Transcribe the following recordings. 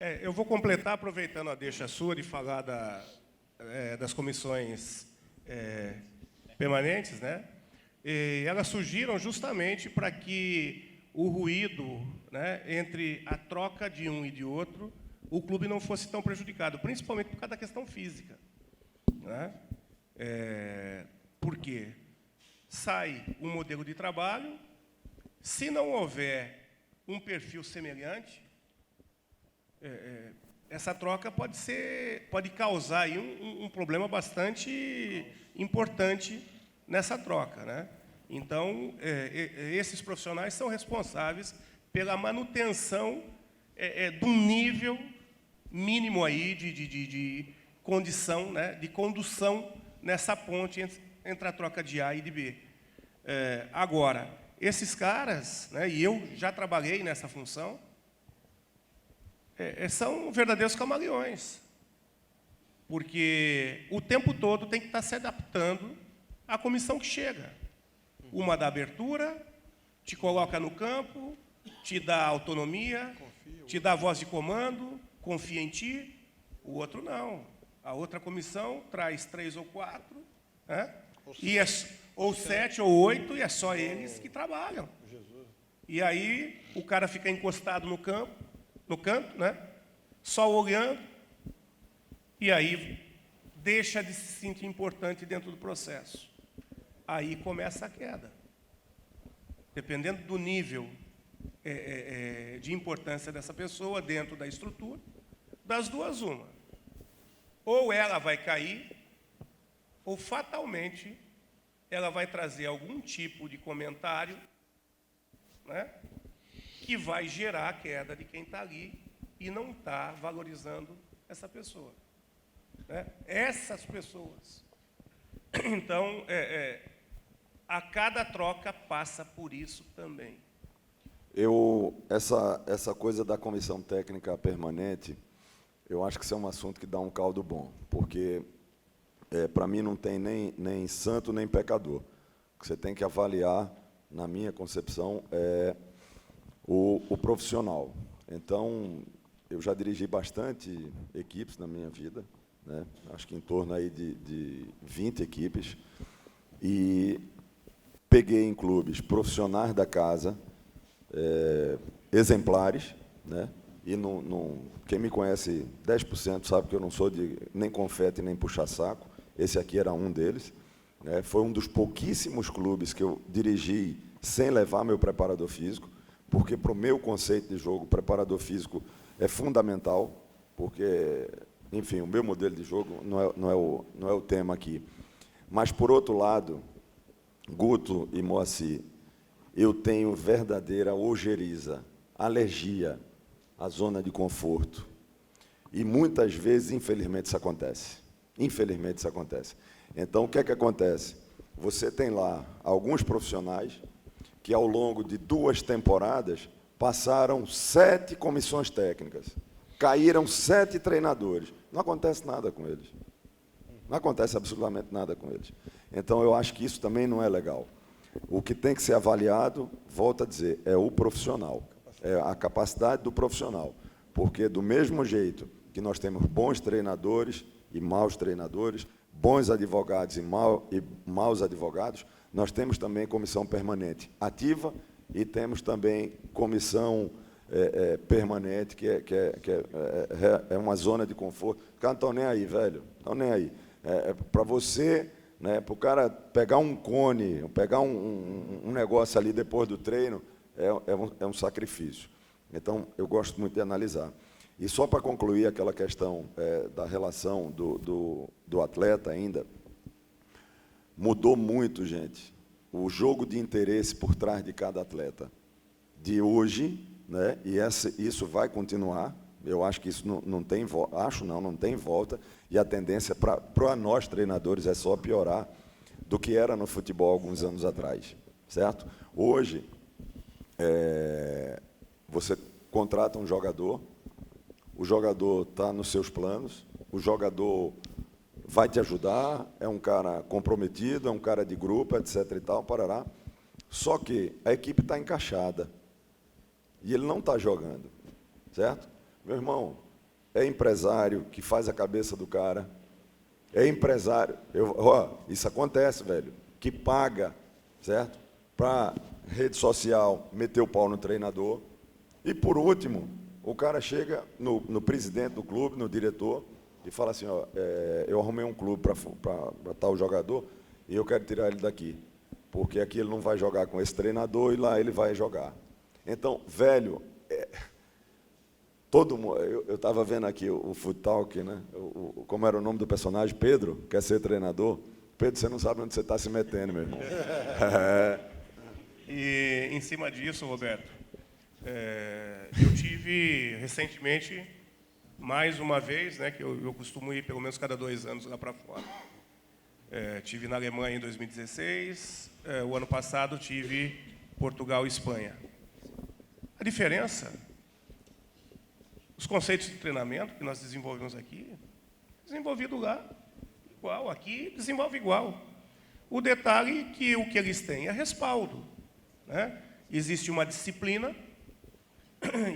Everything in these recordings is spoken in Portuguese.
Eu vou completar, aproveitando a deixa sua, de falar das comissões permanentes, né? E elas surgiram justamente para que o ruído, né, entre a troca de um e de outro, o clube não fosse tão prejudicado, principalmente por causa da questão física, né? Por quê? Sai um modelo de trabalho, se não houver um perfil semelhante, essa troca pode causar aí um problema bastante importante nessa troca, né? Então, esses profissionais são responsáveis pela manutenção de um nível mínimo aí de condição, né, de condução nessa ponte entre a troca de A e de B. Agora, esses caras, né, e eu já trabalhei nessa função, são verdadeiros camaleões, porque o tempo todo tem que estar se adaptando à comissão que chega. Uma dá abertura, te coloca no campo, te dá autonomia, te dá voz de comando, confia em ti. O outro não. A outra comissão traz 3 ou 4, né? Ou 7 ou 8, e é só eles que trabalham. E aí o cara fica encostado no canto, né? Só olhando, e aí deixa de se sentir importante dentro do processo. Aí começa a queda. Dependendo do nível de importância dessa pessoa dentro da estrutura, das duas uma. Ou ela vai cair, ou fatalmente ela vai trazer algum tipo de comentário, né, que vai gerar a queda de quem está ali e não está valorizando essa pessoa, né? Essas pessoas. Então, a cada troca passa por isso também. Essa coisa da comissão técnica permanente, eu acho que isso é um assunto que dá um caldo bom, porque, para mim, não tem nem santo nem pecador. O que você tem que avaliar, na minha concepção, é o profissional. Então, eu já dirigi bastante equipes na minha vida, né? Acho que em torno aí de 20 equipes, e peguei em clubes profissionais da casa, exemplares, né? E quem me conhece 10% sabe que eu não sou de nem confete nem puxa-saco. Esse aqui era um deles, né? Foi um dos pouquíssimos clubes que eu dirigi sem levar meu preparador físico, porque, para o meu conceito de jogo, o preparador físico é fundamental, porque, enfim, o meu modelo de jogo não é o tema aqui. Mas, por outro lado, Guto e Moacir, eu tenho verdadeira ojeriza, alergia à zona de conforto. E, muitas vezes, infelizmente, isso acontece. Infelizmente, isso acontece. Então, o que é que acontece? Você tem lá alguns profissionais que, ao longo de 2 temporadas, passaram 7 comissões técnicas, caíram 7 treinadores. Não acontece nada com eles. Não acontece absolutamente nada com eles. Então, eu acho que isso também não é legal. O que tem que ser avaliado, volto a dizer, é o profissional, é a capacidade do profissional. Porque, do mesmo jeito que nós temos bons treinadores e maus treinadores, bons advogados e maus advogados, nós temos também comissão permanente ativa e temos também comissão permanente, que é uma zona de conforto. Os caras não estão nem aí, velho, estão nem aí. Para você, né, para o cara pegar um cone, pegar um negócio ali depois do treino, é um sacrifício. Então, eu gosto muito de analisar. E só para concluir aquela questão da relação do atleta ainda, mudou muito, gente, o jogo de interesse por trás de cada atleta. De hoje, né, e isso vai continuar, eu acho que isso não tem volta, não tem volta, e a tendência para nós, treinadores, é só piorar do que era no futebol alguns anos atrás, certo? Hoje, você contrata um jogador, o jogador está nos seus planos, o jogador vai te ajudar, é um cara comprometido, é um cara de grupo, etc. e tal, parará. Só que a equipe está encaixada e ele não está jogando, certo? Meu irmão, é empresário que faz a cabeça do cara, é empresário, isso acontece, velho, que paga, certo? Para rede social meter o pau no treinador. E, por último, o cara chega no presidente do clube, no diretor, e fala assim, eu arrumei um clube para tal jogador e eu quero tirar ele daqui, porque aqui ele não vai jogar com esse treinador e lá ele vai jogar. Então, velho, todo mundo, eu estava vendo aqui o Foot Talk, né? Como era o nome do personagem? Pedro, quer ser treinador? Pedro, você não sabe onde você está se metendo, meu irmão. E, em cima disso, Roberto, eu tive, recentemente, mais uma vez, né, que eu costumo ir pelo menos cada 2 anos lá para fora. Tive na Alemanha em 2016, o ano passado tive Portugal e Espanha. A diferença, os conceitos de treinamento que nós desenvolvemos aqui, desenvolvido lá, igual, aqui desenvolve igual. O detalhe é que o que eles têm é respaldo, né? Existe uma disciplina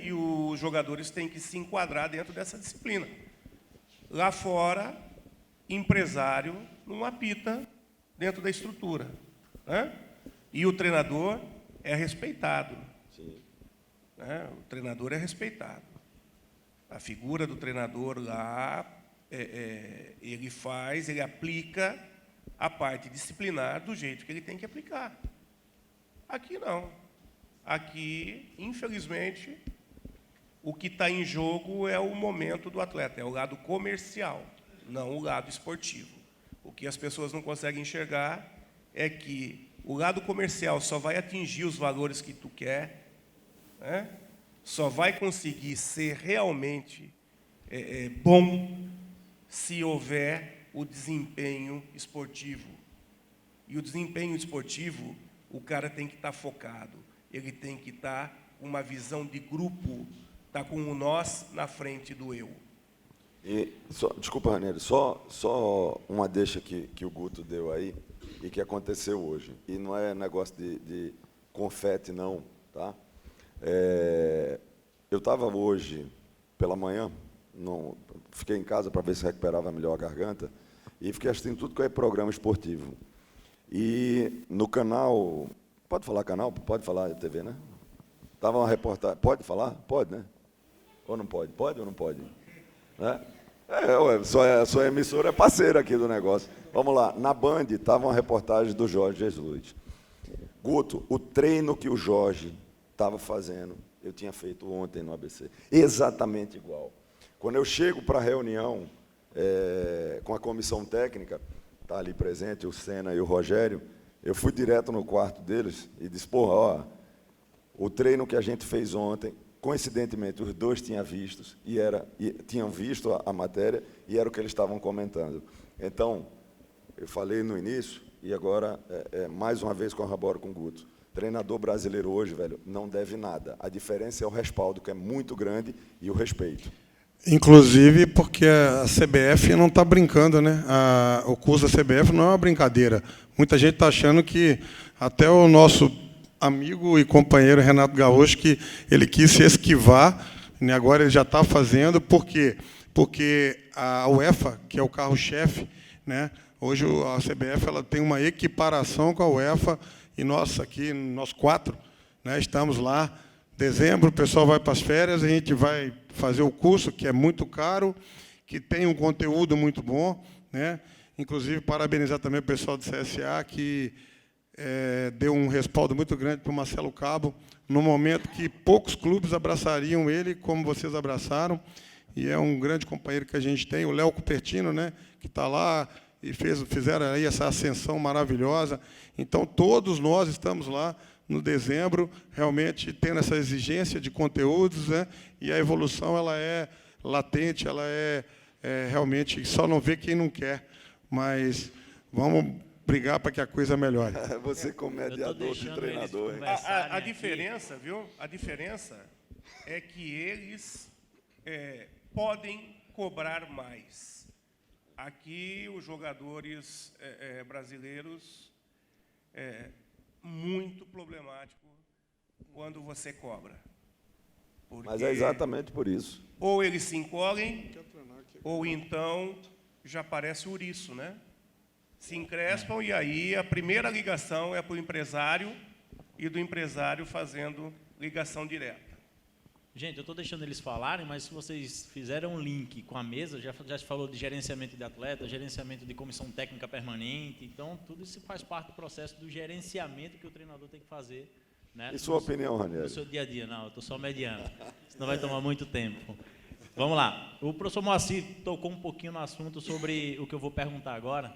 e os jogadores têm que se enquadrar dentro dessa disciplina. Lá fora, empresário não apita dentro da estrutura, né? E o treinador é respeitado. Sim. Né? O treinador é respeitado. A figura do treinador lá, ele aplica a parte disciplinar do jeito que ele tem que aplicar. Aqui não. Aqui, infelizmente, o que está em jogo é o momento do atleta, é o lado comercial, não o lado esportivo. O que as pessoas não conseguem enxergar é que o lado comercial só vai atingir os valores que tu quer, né? Só vai conseguir ser realmente bom se houver o desempenho esportivo. E o desempenho esportivo, o cara tem que estar focado, ele tem que estar com uma visão de grupo, está com o nós na frente do eu. E desculpa, Ranieri, só uma deixa que o Guto deu aí e que aconteceu hoje. E não é negócio de confete, não, tá? Eu estava hoje, pela manhã, fiquei em casa para ver se recuperava melhor a garganta, e fiquei assistindo tudo que é programa esportivo. E no canal... Pode falar canal? Pode falar TV, né? Estava uma reportagem... Pode falar? Pode, né? Ou não pode? Pode ou não pode? Né? Sua emissora é parceira aqui do negócio. Vamos lá. Na Band estava uma reportagem do Jorge Jesus. Guto, o treino que o Jorge estava fazendo, eu tinha feito ontem no ABC. Exatamente igual. Quando eu chego para a reunião com a comissão técnica, está ali presente o Senna e o Rogério, eu fui direto no quarto deles e disse, porra, o treino que a gente fez ontem, coincidentemente, os dois tinham visto a matéria e era o que eles estavam comentando. Então, eu falei no início e agora, mais uma vez, corroboro com o Guto. Treinador brasileiro hoje, velho, não deve nada. A diferença é o respaldo, que é muito grande, e o respeito. Inclusive porque a CBF não está brincando, né? O curso da CBF não é uma brincadeira. Muita gente está achando que até o nosso amigo e companheiro Renato Gaúcho, que ele quis se esquivar, né? Agora ele já está fazendo. Por quê? Porque a UEFA, que é o carro-chefe, né? Hoje a CBF ela tem uma equiparação com a UEFA, e nós aqui, nós 4, né, estamos lá. Dezembro, o pessoal vai para as férias, a gente vai fazer o curso, que é muito caro, que tem um conteúdo muito bom, né? Inclusive, parabenizar também o pessoal do CSA, que deu um respaldo muito grande para o Marcelo Cabo, no momento que poucos clubes abraçariam ele, como vocês abraçaram, e é um grande companheiro que a gente tem, o Léo Cupertino, né, que está lá, e fizeram aí essa ascensão maravilhosa. Então, todos nós estamos lá, no dezembro, realmente tendo essa exigência de conteúdos, né? E a evolução ela é latente, ela realmente, só não vê quem não quer, mas vamos brigar para que a coisa melhore. Você como mediador de treinador, hein? A diferença, viu? A diferença é que eles podem cobrar mais. Aqui, os jogadores brasileiros... muito problemático quando você cobra. Mas é exatamente por isso. Ou eles se encolhem, ou então já aparece o ouriço, né? Se encrespam e aí a primeira ligação é para o empresário e do empresário fazendo ligação direta. Gente, eu estou deixando eles falarem, mas se vocês fizeram um link com a mesa, já se falou de gerenciamento de atleta, gerenciamento de comissão técnica permanente, então tudo isso faz parte do processo do gerenciamento que o treinador tem que fazer. Né, e sua opinião, Ranieri? No seu dia a dia. Não, eu estou só mediando, senão vai tomar muito tempo. Vamos lá. O professor Moacir tocou um pouquinho no assunto sobre o que eu vou perguntar agora.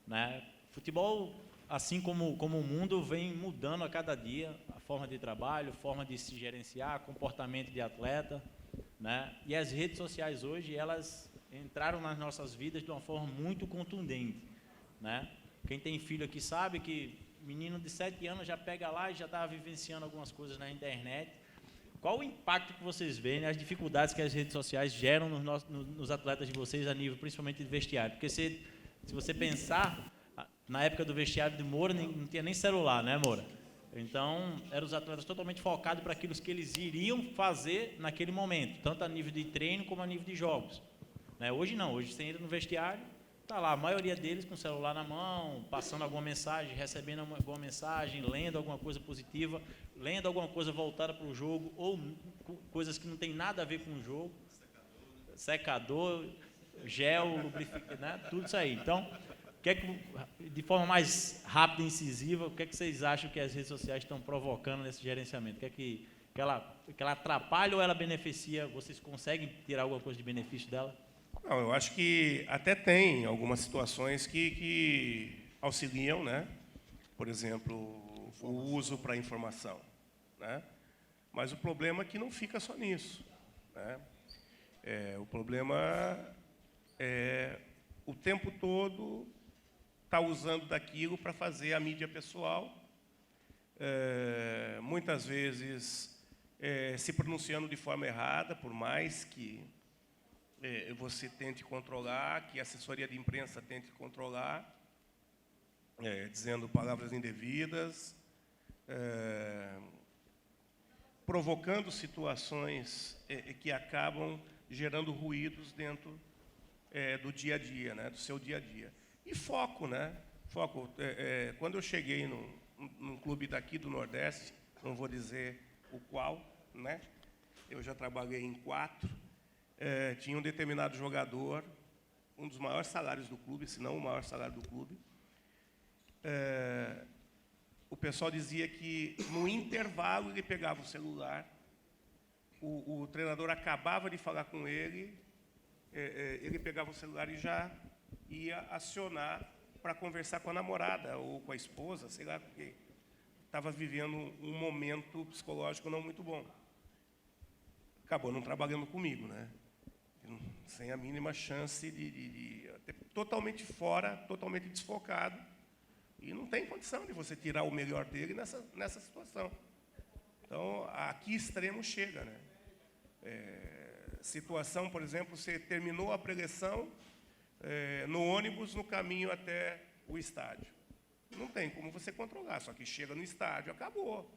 Né? Futebol, assim como o mundo, vem mudando a cada dia a forma de trabalho, forma de se gerenciar, comportamento de atleta. Né? E as redes sociais hoje, elas entraram nas nossas vidas de uma forma muito contundente. Né? Quem tem filho aqui sabe que menino de 7 anos já pega lá e já está vivenciando algumas coisas na internet. Qual o impacto que vocês veem, as dificuldades que as redes sociais geram nos atletas de vocês a nível, principalmente de vestiário? Porque se você pensar, na época do vestiário de Moura, não tinha nem celular, né, Moura? Então, eram os atletas totalmente focados para aquilo que eles iriam fazer naquele momento, tanto a nível de treino como a nível de jogos. Né? Hoje não, hoje você entra no vestiário, está lá a maioria deles com o celular na mão, passando alguma mensagem, recebendo alguma mensagem, lendo alguma coisa positiva, lendo alguma coisa voltada para o jogo, ou coisas que não tem nada a ver com o jogo. Secador, gel, lubrificante, né? Tudo isso aí. Então, de forma mais rápida e incisiva, o que é que vocês acham que as redes sociais estão provocando nesse gerenciamento? O que é que ela atrapalha ou ela beneficia? Vocês conseguem tirar alguma coisa de benefício dela? Não, eu acho que até tem algumas situações que auxiliam, né? Por exemplo, o uso para informação, né? Mas o problema é que não fica só nisso, né? O problema é o tempo todo estar usando daquilo para fazer a mídia pessoal, muitas vezes se pronunciando de forma errada, por mais que você tente controlar, que a assessoria de imprensa tente controlar, dizendo palavras indevidas, provocando situações que acabam gerando ruídos dentro do dia a dia, né, do seu dia a dia. E foco, né? Foco. Quando eu cheguei num clube daqui do Nordeste, não vou dizer o qual, né? Eu já trabalhei em 4. Tinha um determinado jogador, um dos maiores salários do clube, se não o maior salário do clube. O pessoal dizia que, no intervalo, ele pegava o celular, o treinador acabava de falar com ele, ele pegava o celular e já ia acionar para conversar com a namorada ou com a esposa, sei lá, porque estava vivendo um momento psicológico não muito bom. Acabou não trabalhando comigo, né? Sem a mínima chance de totalmente fora, totalmente desfocado. E não tem condição de você tirar o melhor dele nessa situação. Então, a que extremo chega, né? Situação, por exemplo, você terminou a preleção no ônibus no caminho até o estádio. Não tem como você controlar, só que chega no estádio, acabou.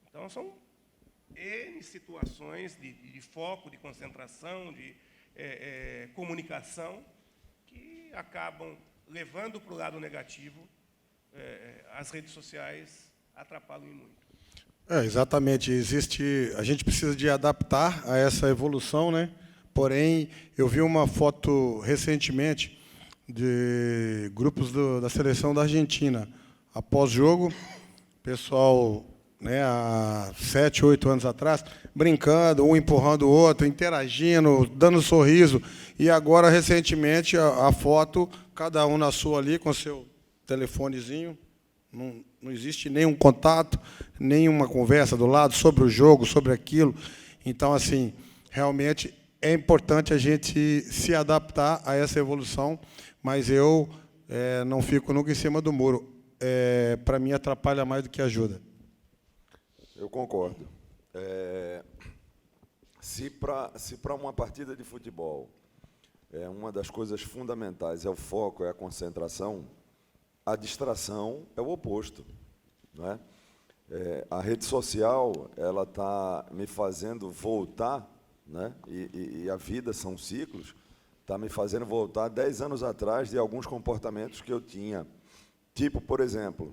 Então, são N situações de foco, de concentração, de comunicação, que acabam levando para o lado negativo. As redes sociais atrapalham muito. Exatamente. A gente precisa de adaptar a essa evolução, né? Porém, eu vi uma foto recentemente de grupos da seleção da Argentina. Após jogo, pessoal, né, há 7, 8 anos atrás, brincando, um empurrando o outro, interagindo, dando sorriso. E agora, recentemente, a foto, cada um na sua ali, com seu telefonezinho. Não existe nenhum contato, nenhuma conversa do lado sobre o jogo, sobre aquilo. Então, assim, realmente é importante a gente se adaptar a essa evolução, mas eu não fico nunca em cima do muro. Para mim, atrapalha mais do que ajuda. Eu concordo. Se para uma partida de futebol uma das coisas fundamentais é o foco, é a concentração, a distração é o oposto, não é? A rede social, ela está me fazendo voltar, né? E a vida são ciclos, está me fazendo voltar 10 anos atrás de alguns comportamentos que eu tinha. Tipo, por exemplo,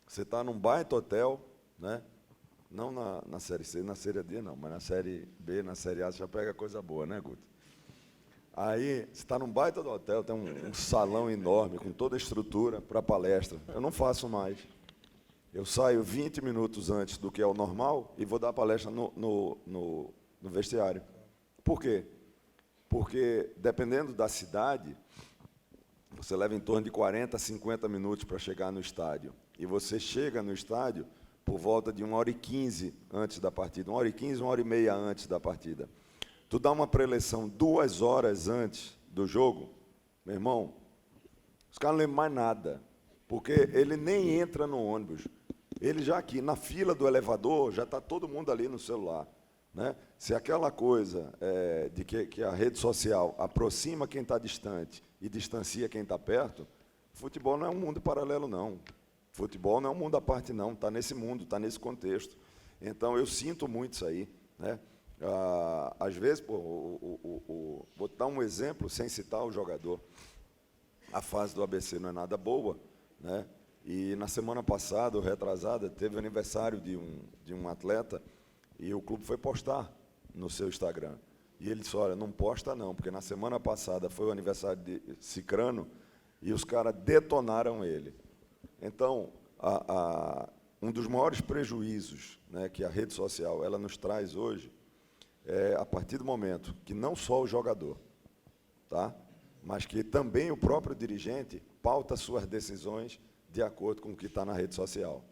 você está num baita hotel, né? Não na Série C, na Série D não, mas na Série B, na Série A, você já pega coisa boa, né, Guto? Aí, você está num baita do hotel, tem um salão enorme, com toda a estrutura para palestra. Eu não faço mais. Eu saio 20 minutos antes do que é o normal e vou dar a palestra no vestiário. Por quê? Porque, dependendo da cidade, você leva em torno de 40 a 50 minutos para chegar no estádio. E você chega no estádio por volta de 1h15 antes da partida. 1h15, 1h30 antes da partida. Tu dá uma preleção 2 horas antes do jogo, meu irmão, os caras não lembram mais nada. Porque ele nem entra no ônibus. Ele já aqui, na fila do elevador, já está todo mundo ali no celular. Né? Se aquela coisa de que a rede social aproxima quem está distante e distancia quem está perto, futebol não é um mundo paralelo, não. Futebol não é um mundo à parte, não. Está nesse mundo, está nesse contexto. Então, eu sinto muito isso aí. Né? Às vezes, vou dar um exemplo, sem citar o jogador. A fase do ABC não é nada boa, né? E na semana passada, ou retrasada, teve o aniversário de um atleta e o clube foi postar no seu Instagram. E ele disse, olha, não posta não, porque na semana passada foi o aniversário de Cicrano e os caras detonaram ele. Então, um dos maiores prejuízos, né, que a rede social ela nos traz hoje é a partir do momento que não só o jogador, tá, mas que também o próprio dirigente pauta suas decisões de acordo com o que está na rede social.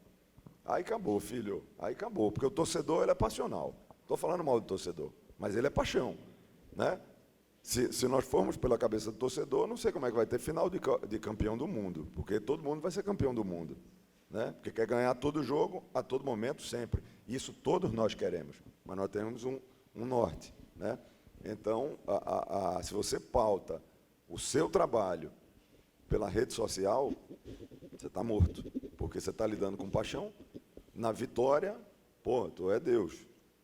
Aí acabou, filho. Aí acabou. Porque o torcedor ele é passional. Estou falando mal do torcedor, mas ele é paixão. Né? Se nós formos pela cabeça do torcedor, não sei como é que vai ter final de campeão do mundo, porque todo mundo vai ser campeão do mundo. Né? Porque quer ganhar todo jogo, a todo momento, sempre. Isso todos nós queremos, mas nós temos um norte. Né? Então, se você pauta o seu trabalho pela rede social, você está morto, porque você está lidando com paixão. Na vitória, tu é Deus.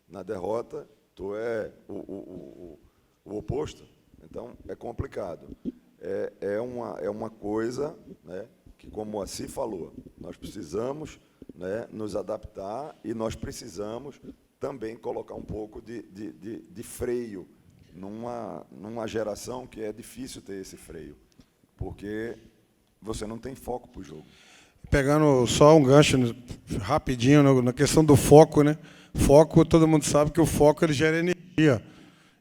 Na derrota, tu é o oposto. Então, é complicado. É uma coisa, né, que, como o Moacir falou, nós precisamos, né, nos adaptar e nós precisamos também colocar um pouco de freio numa geração que é difícil ter esse freio, porque você não tem foco para o jogo. Pegando só um gancho rapidinho na questão do foco, né? Foco, todo mundo sabe que o foco ele gera energia.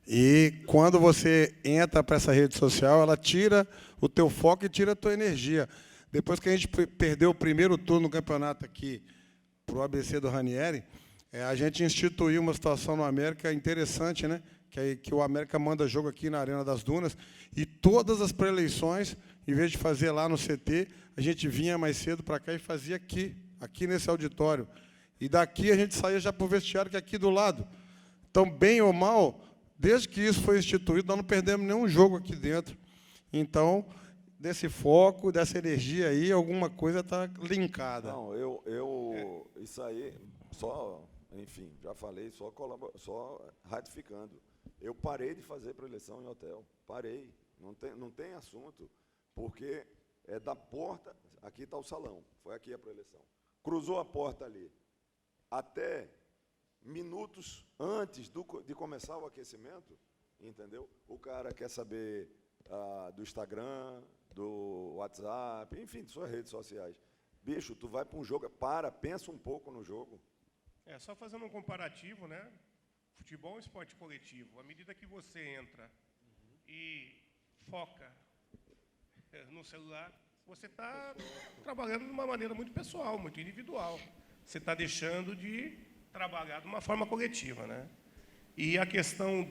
E quando você entra para essa rede social, ela tira o teu foco e tira a tua energia. Depois que a gente perdeu o primeiro turno no campeonato aqui para o ABC do Ranieri, a gente instituiu uma situação no América interessante, né? Que o América manda jogo aqui na Arena das Dunas, e todas as pré-eleições, em vez de fazer lá no CT, a gente vinha mais cedo para cá e fazia aqui nesse auditório. E daqui a gente saía já para o vestiário, que é aqui do lado. Então, bem ou mal, desde que isso foi instituído, nós não perdemos nenhum jogo aqui dentro. Então, desse foco, dessa energia aí, alguma coisa está linkada. Não, isso aí, enfim, já falei, só ratificando. Eu parei de fazer pré-eleição em hotel. Parei. Não tem assunto. Porque é da porta, aqui está o salão, foi aqui a pré-eleição. Cruzou a porta ali. Até minutos antes de começar o aquecimento, entendeu? O cara quer saber do Instagram, do WhatsApp, enfim, de suas redes sociais. Bicho, tu vai para um jogo, pensa um pouco no jogo. Só fazendo um comparativo, né? Futebol é um esporte coletivo. À medida que você entra e foca no celular, você está trabalhando de uma maneira muito pessoal, muito individual. Você está deixando de trabalhar de uma forma coletiva, né? E a questão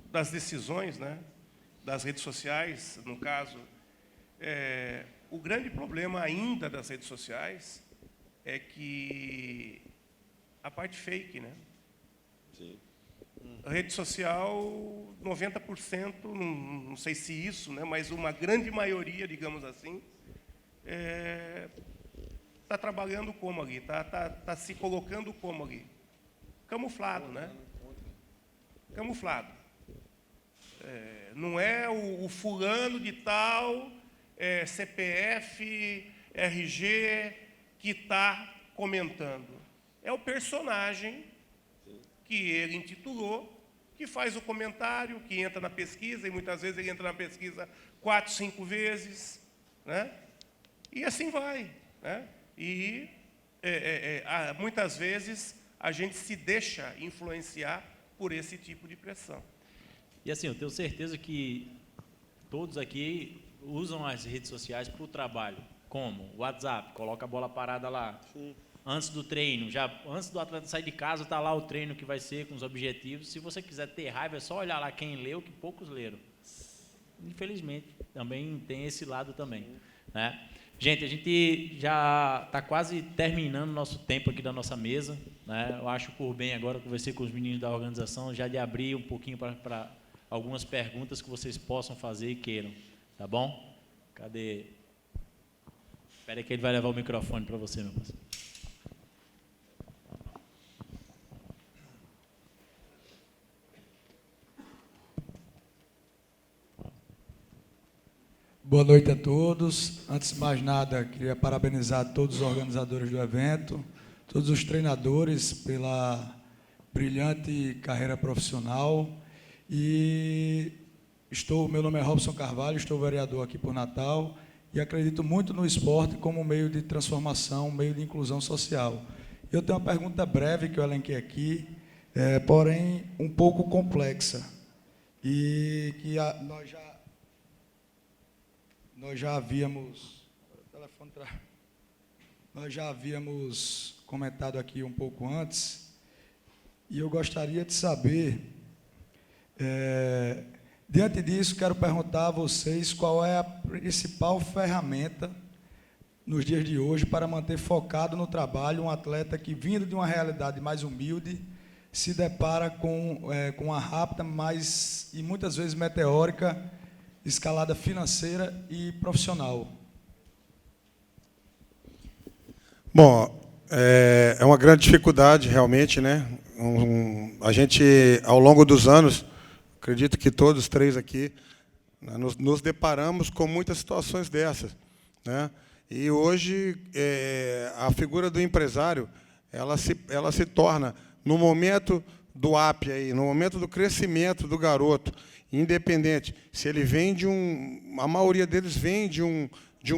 das decisões, né, das redes sociais, no caso, o grande problema ainda das redes sociais é que a parte fake, né? Sim. A rede social, 90%, não sei se isso, né, mas uma grande maioria, digamos assim, está trabalhando como ali? Está se colocando como ali? Camuflado, né? Camuflado. Não é o fulano de tal, CPF, RG, que está comentando. É o personagem que ele intitulou, que faz o comentário, que entra na pesquisa, e muitas vezes ele entra na pesquisa 4, 5 vezes, né? E assim vai, né? E muitas vezes a gente se deixa influenciar por esse tipo de pressão. E assim, eu tenho certeza que todos aqui usam as redes sociais para o trabalho. Como? WhatsApp, coloca a bola parada lá. Sim. Antes do treino, antes do atleta sair de casa, está lá o treino que vai ser com os objetivos. Se você quiser ter raiva, é só olhar lá quem leu, que poucos leram. Infelizmente, também tem esse lado também, né? Gente, a gente já está quase terminando o nosso tempo aqui da nossa mesa, né? Eu acho por bem agora, conversei com os meninos da organização, já de abrir um pouquinho para algumas perguntas que vocês possam fazer e queiram, tá bom? Cadê? Espera aí que ele vai levar o microfone para você, meu parceiro. Boa noite a todos. Antes de mais nada, queria parabenizar todos os organizadores do evento, todos os treinadores pela brilhante carreira profissional. E meu nome é Robson Carvalho, estou vereador aqui por Natal e acredito muito no esporte como meio de transformação, meio de inclusão social. Eu tenho uma pergunta breve que eu elenquei aqui, porém um pouco complexa, e que nós já havíamos comentado aqui um pouco antes, e eu gostaria de saber, diante disso, quero perguntar a vocês qual é a principal ferramenta nos dias de hoje para manter focado no trabalho um atleta que, vindo de uma realidade mais humilde, se depara com uma rápida, e muitas vezes meteórica, escalada financeira e profissional. Bom, é uma grande dificuldade, realmente, né? A gente, ao longo dos anos, acredito que todos três aqui, né, nos deparamos com muitas situações dessas, né? E hoje, a figura do empresário, ela se torna, no momento do ápice, aí, no momento do crescimento do garoto, independente, se ele vem a maioria deles vem de um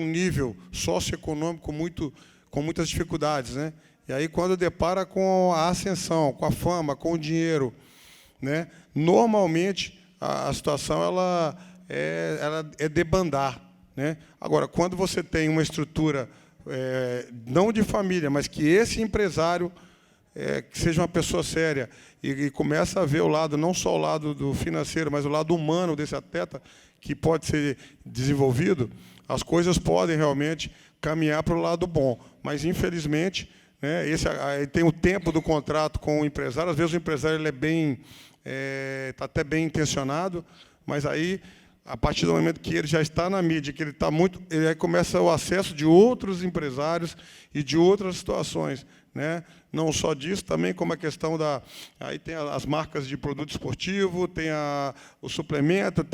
nível socioeconômico com muitas dificuldades, né? E aí, quando depara com a ascensão, com a fama, com o dinheiro, né? Normalmente, a situação ela é debandar, né? Agora, quando você tem uma estrutura, não de família, mas que esse empresário que seja uma pessoa séria e começa a ver o lado, não só o lado do financeiro, mas o lado humano desse atleta que pode ser desenvolvido, as coisas podem realmente caminhar para o lado bom. Mas, infelizmente, né, tem o tempo do contrato com o empresário. Às vezes o empresário ele está até bem intencionado, mas aí, a partir do momento que ele já está na mídia, que ele aí começa o acesso de outros empresários e de outras situações, né? Não só disso, também como a questão aí tem as marcas de produto esportivo, tem o suplemento,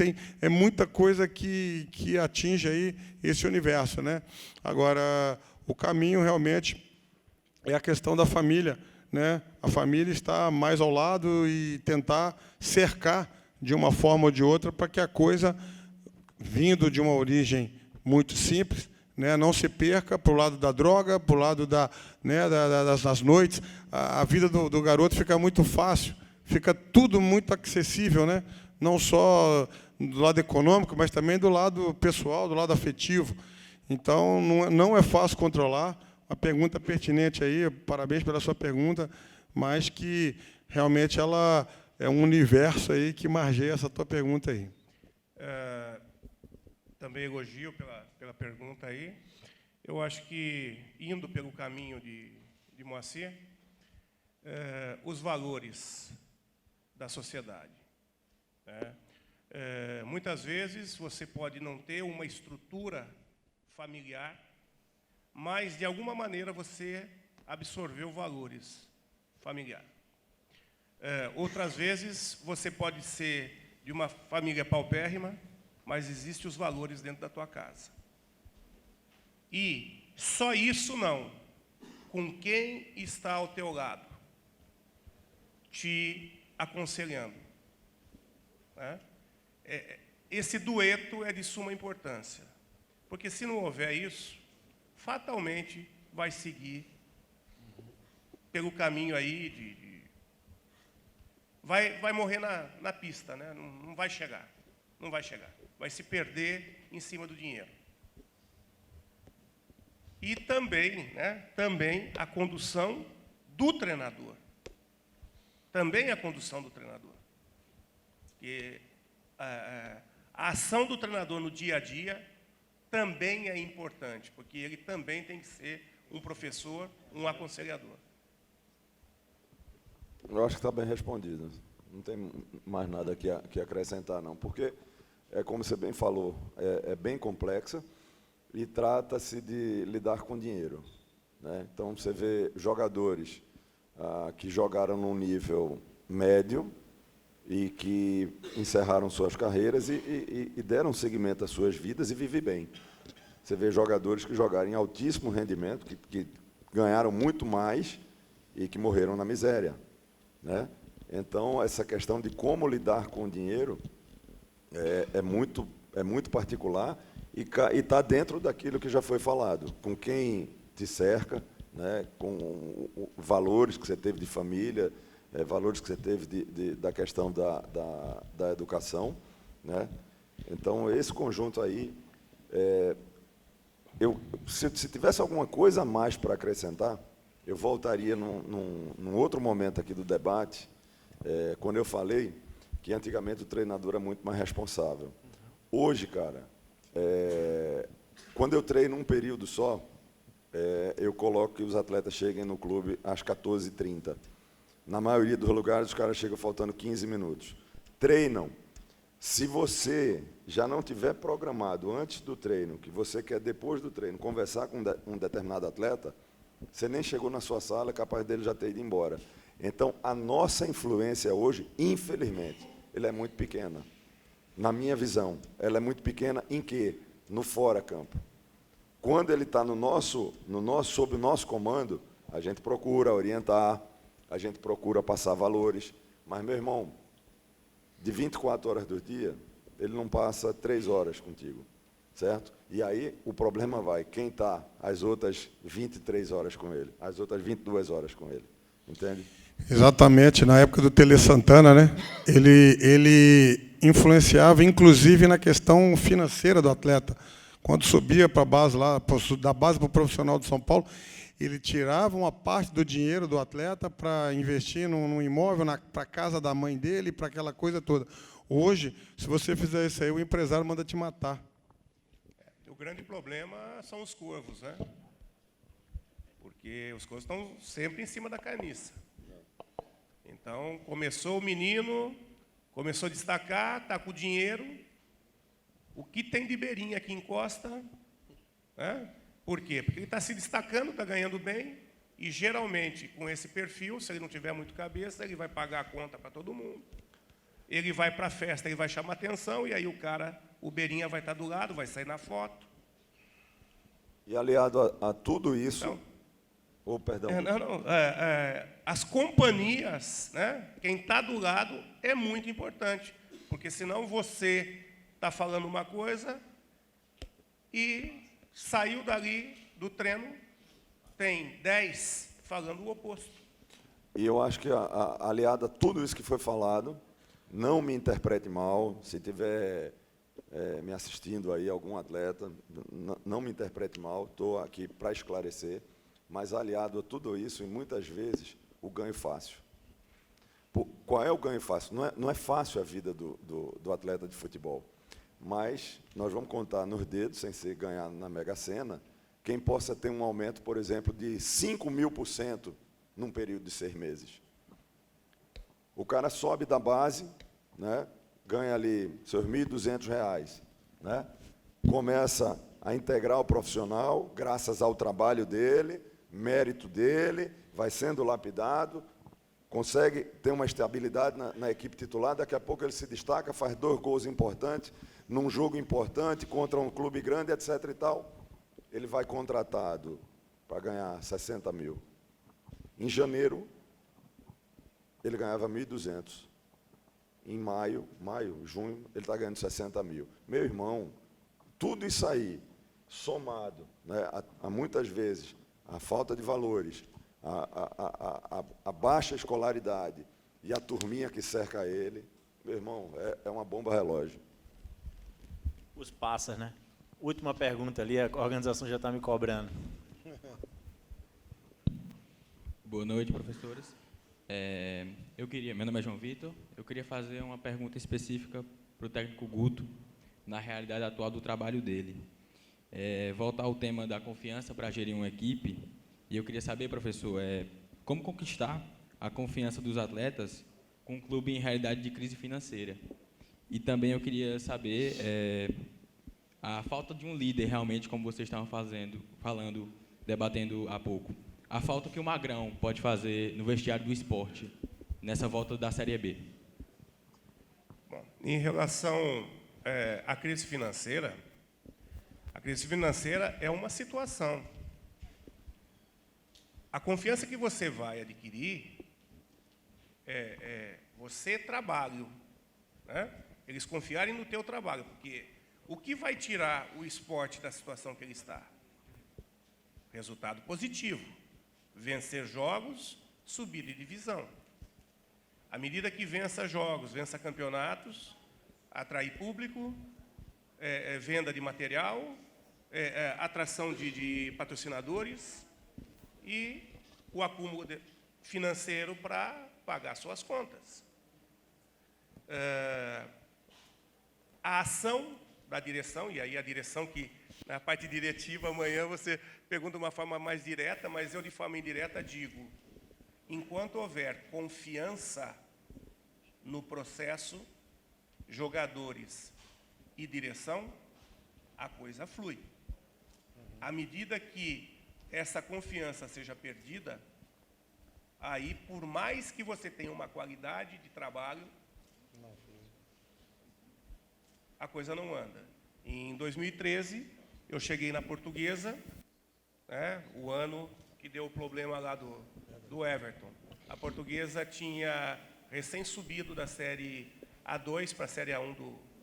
é muita coisa que atinge aí esse universo, né? Agora, o caminho realmente é a questão da família, né? A família está mais ao lado e tentar cercar de uma forma ou de outra para que a coisa, vindo de uma origem muito simples, né, não se perca para o lado da droga, para o lado das noites. A vida do garoto fica muito fácil, fica tudo muito acessível, né? Não só do lado econômico, mas também do lado pessoal, do lado afetivo. Então, não é fácil controlar. Uma pergunta pertinente aí, parabéns pela sua pergunta, mas que realmente ela é um universo aí que margeia essa tua pergunta aí. Também elogio pela pergunta aí. Eu acho que, indo pelo caminho de Moacir, os valores da sociedade, né? Muitas vezes você pode não ter uma estrutura familiar, mas de alguma maneira você absorveu valores familiares. Outras vezes você pode ser de uma família paupérrima, mas existem os valores dentro da tua casa. E só isso não, com quem está ao teu lado, te aconselhando, né? Esse dueto é de suma importância, porque se não houver isso, fatalmente vai seguir pelo caminho aí vai morrer na pista, né? Não vai chegar, vai se perder em cima do dinheiro. E também, né, também a condução do treinador. Também a condução do treinador. Porque a ação do treinador no dia a dia também é importante, porque ele também tem que ser um professor, um aconselhador. Eu acho que está bem respondido. Não tem mais nada que acrescentar, não. Porque, como você bem falou, é bem complexa e trata-se de lidar com dinheiro, né? Então, você vê jogadores que jogaram num nível médio e que encerraram suas carreiras e deram seguimento às suas vidas e vivem bem. Você vê jogadores que jogaram em altíssimo rendimento, que ganharam muito mais e que morreram na miséria, né? Então, essa questão de como lidar com o dinheiro é muito particular e está dentro daquilo que já foi falado, com quem te cerca, né, com valores que você teve de família, valores que você teve da questão da educação, né? Então, esse conjunto aí, se tivesse alguma coisa a mais para acrescentar, eu voltaria num outro momento aqui do debate, quando eu falei que antigamente o treinador era muito mais responsável. Hoje, cara, quando eu treino um período só, eu coloco que os atletas cheguem no clube às 14h30. Na maioria dos lugares, os caras chegam faltando 15 minutos. Treinam. Se você já não tiver programado antes do treino, que você quer depois do treino conversar com um determinado atleta, você nem chegou na sua sala, é capaz dele já ter ido embora. Então, a nossa influência hoje, infelizmente, ela é muito pequena. Na minha visão, ela é muito pequena em quê? No fora-campo. Quando ele está sob o nosso comando, a gente procura orientar, a gente procura passar valores. Mas, meu irmão, de 24 horas do dia, ele não passa 3 horas contigo, certo? E aí o problema vai, quem está as outras 23 horas com ele, as outras 22 horas com ele, entende? Exatamente, na época do Tele Santana, né? Ele influenciava, inclusive, na questão financeira do atleta. Quando subia para a base, da base para o profissional de São Paulo, ele tirava uma parte do dinheiro do atleta para investir num imóvel, para a casa da mãe dele, para aquela coisa toda. Hoje, se você fizer isso aí, o empresário manda te matar. O grande problema são os corvos, né? Porque os corvos estão sempre em cima da carniça. Então, começou o menino, começou a destacar, está com o dinheiro. O que tem de beirinha que encosta, né? Por quê? Porque ele está se destacando, está ganhando bem, e geralmente, com esse perfil, se ele não tiver muito cabeça, ele vai pagar a conta para todo mundo. Ele vai para a festa, ele vai chamar atenção, e aí o beirinha vai estar do lado, vai sair na foto. E aliado a tudo isso... Então, perdão. As companhias, né, quem está do lado é muito importante, porque senão você está falando uma coisa e saiu dali do treino, tem 10 falando o oposto. E eu acho que, aliado a tudo isso que foi falado, não me interprete mal, se tiver me assistindo aí algum atleta, não me interprete mal, estou aqui para esclarecer, mas aliado a tudo isso, e muitas vezes, o ganho fácil. Qual é o ganho fácil? Não é fácil a vida do atleta de futebol, mas nós vamos contar nos dedos, sem ser ganhar na Mega Sena, quem possa ter um aumento, por exemplo, de 5.000% num período de 6 meses. O cara sobe da base, né, ganha ali seus R$ 1.200, né, começa a integral profissional, graças ao trabalho dele, mérito dele, vai sendo lapidado, consegue ter uma estabilidade na equipe titular, daqui a pouco ele se destaca, faz 2 gols importantes, num jogo importante, contra um clube grande, etc. e tal. Ele vai contratado para ganhar 60 mil. Em janeiro, ele ganhava 1.200. Em junho, ele está ganhando 60 mil. Meu irmão, tudo isso aí, somado, né, a muitas vezes, a falta de valores, a baixa escolaridade e a turminha que cerca ele, meu irmão, é uma bomba relógio. Os passas, né? Última pergunta ali, a organização já está me cobrando. Boa noite, professores. Meu nome é João Vitor. Eu queria fazer uma pergunta específica para o técnico Guto, na realidade atual do trabalho dele. Voltar ao tema da confiança para gerir uma equipe. E eu queria saber, professor, como conquistar a confiança dos atletas com um clube em realidade de crise financeira. E também eu queria saber a falta de um líder, realmente, como vocês estavam debatendo há pouco. A falta que o Magrão pode fazer no vestiário do esporte, nessa volta da Série B. Bom, em relação à crise financeira é uma situação. A confiança que você vai adquirir você trabalho, né? Eles confiarem no teu trabalho, porque o que vai tirar o esporte da situação que ele está? Resultado positivo. Vencer jogos, subir de divisão. À medida que vença jogos, vença campeonatos, atrair público, venda de material, atração de patrocinadores e o acúmulo financeiro para pagar suas contas. A ação da direção, e aí a direção que, na parte diretiva, amanhã você pergunta de uma forma mais direta, mas eu, de forma indireta, digo, enquanto houver confiança no processo, jogadores e direção, a coisa flui. À medida que essa confiança seja perdida, aí, por mais que você tenha uma qualidade de trabalho, a coisa não anda. Em 2013, eu cheguei na Portuguesa, né, o ano que deu o problema lá do Everton. A Portuguesa tinha recém-subido da Série A2 para a Série A1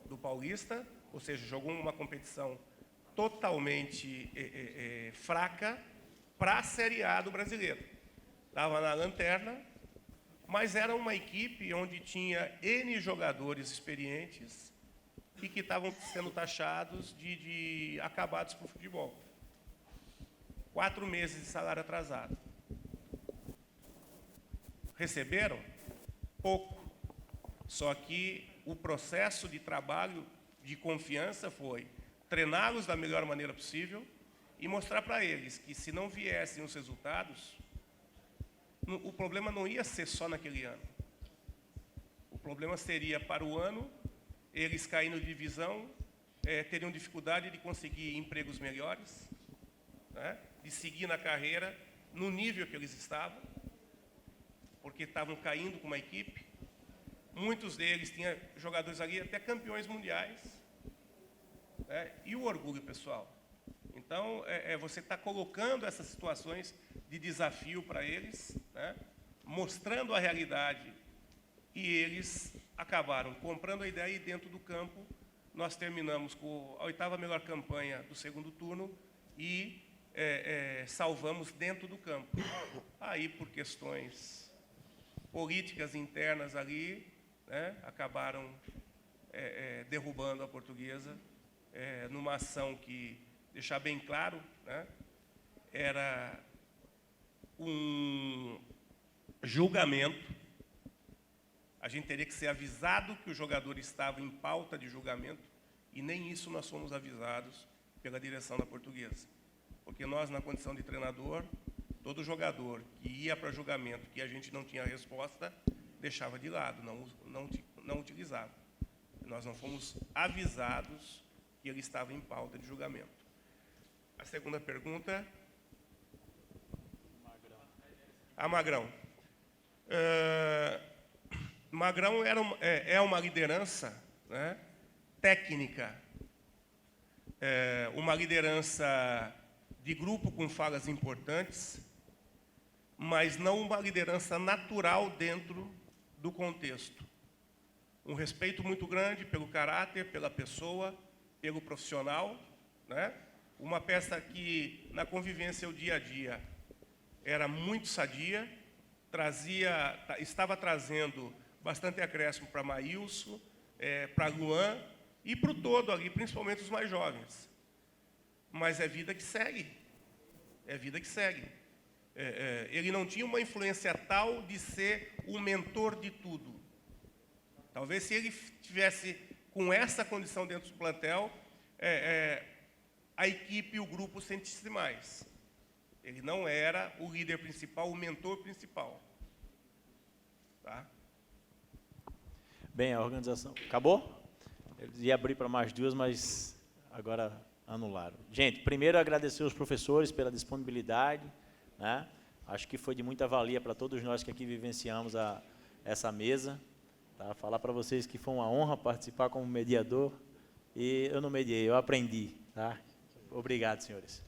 do Paulista, ou seja, jogou uma competição totalmente fraca para a Série A do Brasileiro. Estava na lanterna, mas era uma equipe onde tinha N jogadores experientes e que estavam sendo taxados de acabados para o futebol. 4 meses de salário atrasado. Receberam? Pouco. Só que o processo de trabalho de confiança foi treiná-los da melhor maneira possível e mostrar para eles que, se não viessem os resultados, o problema não ia ser só naquele ano. O problema seria, para o ano, eles caindo de divisão, teriam dificuldade de conseguir empregos melhores, né? De seguir na carreira no nível que eles estavam, porque estavam caindo com uma equipe. Muitos deles tinham jogadores ali até campeões mundiais, né? E o orgulho pessoal. Então, você está colocando essas situações de desafio para eles, né? Mostrando a realidade, e eles acabaram comprando a ideia, e dentro do campo nós terminamos com a 8ª melhor campanha do segundo turno e salvamos dentro do campo. Aí, por questões políticas internas ali, né, acabaram derrubando a Portuguesa, numa ação que, deixar bem claro, né, era um julgamento. A gente teria que ser avisado que o jogador estava em pauta de julgamento, e nem isso nós fomos avisados pela direção da Portuguesa. Porque nós, na condição de treinador, todo jogador que ia para julgamento, que a gente não tinha resposta, deixava de lado, não utilizava. Nós não fomos avisados que ele estava em pauta de julgamento. A segunda pergunta. A Magrão. Magrão é uma liderança, né, técnica, uma liderança de grupo com falas importantes, mas não uma liderança natural dentro do contexto. Um respeito muito grande pelo caráter, pela pessoa, pelo profissional, né? Uma peça que, na convivência o dia a dia, era muito sadia, estava trazendo bastante acréscimo para Maílson, para Luan e para o todo ali, principalmente os mais jovens. Mas é vida que segue. É vida que segue. Ele não tinha uma influência tal de ser o mentor de tudo. Talvez se ele tivesse com essa condição dentro do plantel, a equipe e o grupo sentisse mais. Ele não era o líder principal, o mentor principal. Tá? Bem, a organização... Acabou? Eu ia abrir para mais duas, mas agora anularam. Gente, primeiro agradecer aos professores pela disponibilidade, né? Acho que foi de muita valia para todos nós que aqui vivenciamos essa mesa. Tá? Falar para vocês que foi uma honra participar como mediador. E eu não mediei, eu aprendi. Tá? Obrigado, senhores.